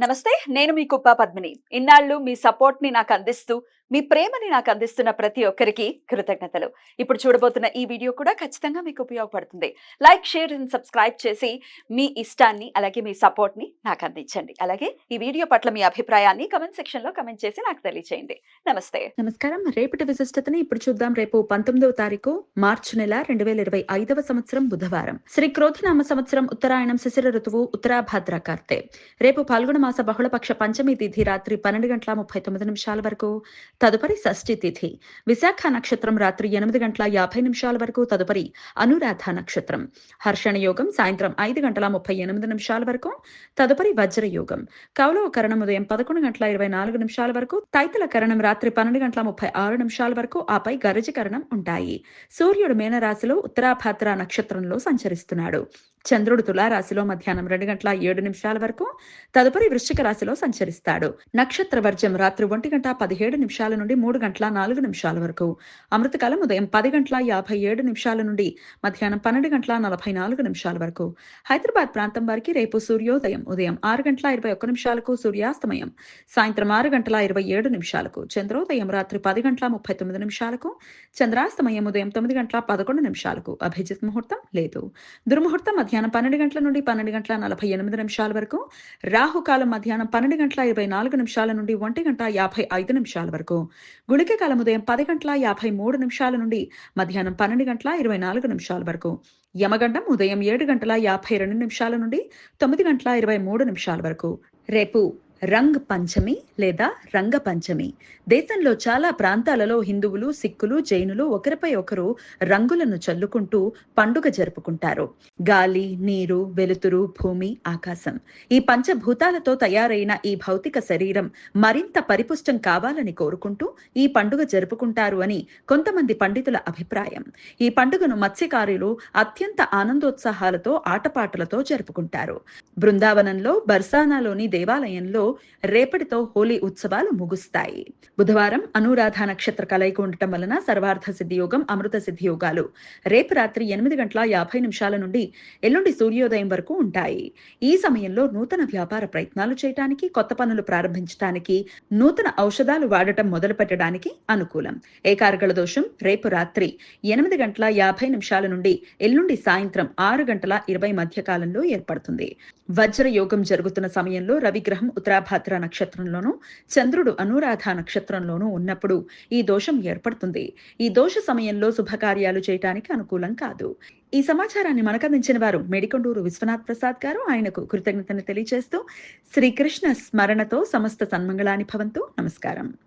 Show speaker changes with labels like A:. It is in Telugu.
A: నమస్తే. నేను మీ కుప్ప పద్మిని. ఇన్నాళ్ళు మీ సపోర్ట్‌ని నాకందిస్తూ, మీ ప్రేమని నాకందిస్తున్న ప్రతి ఒక్కరికి కృతజ్ఞతలు. ఇప్పుడు చూడబోతున్న ఈ వీడియో కూడా ఖచ్చితంగా మీకు ఉపయోగపడుతుంది. లైక్, షేర్ అండ్ సబ్స్క్రైబ్ చేసి మీ ఇష్టాన్ని, అలాగే మీ సపోర్ట్‌ని నాకందించండి. అలాగే ఈ వీడియో పట్ల మీ అభిప్రాయాన్ని కామెంట్ సెక్షన్‌లో కామెంట్ చేసి నాకు తెలియచేయండి. నమస్తే.
B: నమస్కారం. రేపటి విశిష్టతని ఇప్పుడు చూద్దాం. రేపు 19వ తారీఖు మార్చి నెల 2025వ సంవత్సరం బుధవారం. శ్రీ క్రోధినామ సంవత్సరం ఉత్తరాయణం శిశిర ఋతువు ఉత్తరాభాద్ర కార్తె. రేపు పాల్గొన మాస బహుళపక్ష పంచమి తిథి రాత్రి 12:39 వరకు, తదుపరి షష్ఠి తిథి. విశాఖ నక్షత్రం రాత్రి 8:50 వరకు, తదుపరి అనురాధ నక్షత్రం. హర్షణ యోగం సాయంత్రం 5:38 వరకు, తదుపరి వజ్ర యోగం. కౌలవ కరణం ఉదయం 11:24 వరకు, తైతల కరణం రాత్రి 12:36 వరకు, ఆపై గరజకరణం ఉంటాయి. సూర్యుడు మీనరాశిలో ఉత్తరాభాద్ర నక్షత్రంలో సంచరిస్తున్నాడు. చంద్రుడు తులారాశిలో మధ్యాహ్నం 2:07 వరకు, తదుపరి వృశ్చిక రాశిలో సంచరిస్తాడు. నక్షత్ర వర్జం రాత్రి 1:17 నుండి 3:04 వరకు. అమృతకాలం ఉదయం 10:57 నుండి మధ్యాహ్నం 12:44 వరకు. హైదరాబాద్ ప్రాంతం వారికి రేపు సూర్యోదయం ఉదయం 6:21 సూర్యాస్తమయం సాయంత్రం 6:27 చంద్రోదయం రాత్రి 10:39 చంద్రాస్తమయం ఉదయం 9:11 అభిజిత్ ముహూర్తం లేదు. దుర్ముహూర్తం మధ్యాహ్నం 12 నుండి 12:48 వరకు. రాహుకాలం మధ్యాహ్నం 12:24 నుండి 1:55 వరకు. గుళిక కాలం ఉదయం 10:53 నుండి మధ్యాహ్నం 12:24 వరకు. యమగండం ఉదయం 7:52 నుండి 9:23 వరకు. రేపు రంగ్ పంచమి లేదా రంగ పంచమి. దేశంలో చాలా ప్రాంతాలలో హిందువులు, సిక్కులు, జైనులు ఒకరిపై ఒకరు రంగులను చల్లుకుంటూ పండుగ జరుపుకుంటారు. గాలి, నీరు, వెలుతురు, భూమి, ఆకాశం ఈ పంచభూతాలతో తయారైన ఈ భౌతిక శరీరం మరింత పరిపుష్టం కావాలని కోరుకుంటూ ఈ పండుగ జరుపుకుంటారు అని కొంతమంది పండితుల అభిప్రాయం. ఈ పండుగను మత్స్యకారులు అత్యంత ఆనందోత్సాహాలతో ఆటపాటలతో జరుపుకుంటారు. బృందావనంలో బర్సానాలోని దేవాలయంలో రేపటితో హోలీ ఉత్సవాలు ముగుస్తాయి. బుధవారం అనురాధ నక్షత్ర కలయిక ఉండటం వలన సర్వార్థ సిద్ధి యోగం, అమృత సిద్ధి యోగాలు రేపు రాత్రి 8:50 నుండి ఎల్లుండి సూర్యోదయం వరకు ఉంటాయి. ఈ సమయంలో నూతన వ్యాపార ప్రయత్నాలు చేయటానికి, కొత్త పనులు ప్రారంభించడానికి, నూతన ఔషధాలు వాడటం మొదలు పెట్టడానికి అనుకూలం. ఏకార్గళ దోషం రేపు రాత్రి 8:50 నుండి ఎల్లుండి సాయంత్రం 6:20 మధ్య కాలంలో ఏర్పడుతుంది. వజ్ర యోగం జరుగుతున్న సమయంలో రవిగ్రహం ఉత్తరాభాద్ర నక్షత్రంలోనూ, చంద్రుడు అనురాధ నక్షత్రంలోనూ ఉన్నప్పుడు ఈ దోషం ఏర్పడుతుంది. ఈ దోష సమయంలో శుభకార్యాలు చేయటానికి అనుకూలం కాదు. ఈ సమాచారాన్ని మనకందించిన వారు మేడికొండూరు విశ్వనాథ్ ప్రసాద్ గారు. ఆయనకు కృతజ్ఞతను తెలియజేస్తూ శ్రీకృష్ణ స్మరణతో సమస్త సన్మంగళాని భవంతు. నమస్కారం.